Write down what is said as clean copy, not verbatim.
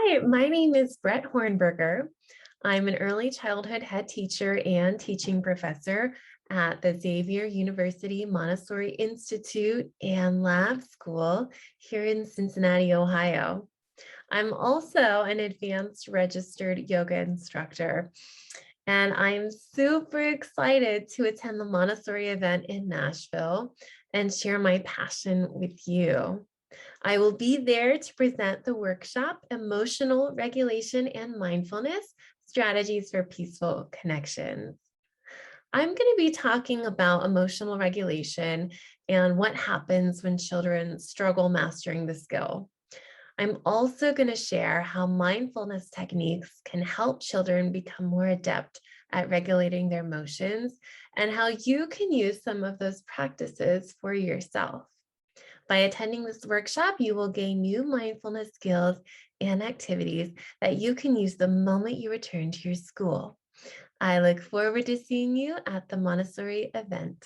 Hi, my name is Brett Hornberger. I'm an early childhood head teacher and teaching professor at the Xavier University Montessori Institute and Lab School here in Cincinnati, Ohio. I'm also an advanced registered yoga instructor, and I'm super excited to attend the Montessori event in Nashville and share my passion with you. I will be there to present the workshop, Emotional Regulation and Mindfulness, Strategies for Peaceful Connections. I'm going to be talking about emotional regulation and what happens when children struggle mastering the skill. I'm also going to share how mindfulness techniques can help children become more adept at regulating their emotions and how you can use some of those practices for yourself. By attending this workshop, you will gain new mindfulness skills and activities that you can use the moment you return to your school. I look forward to seeing you at the Montessori event.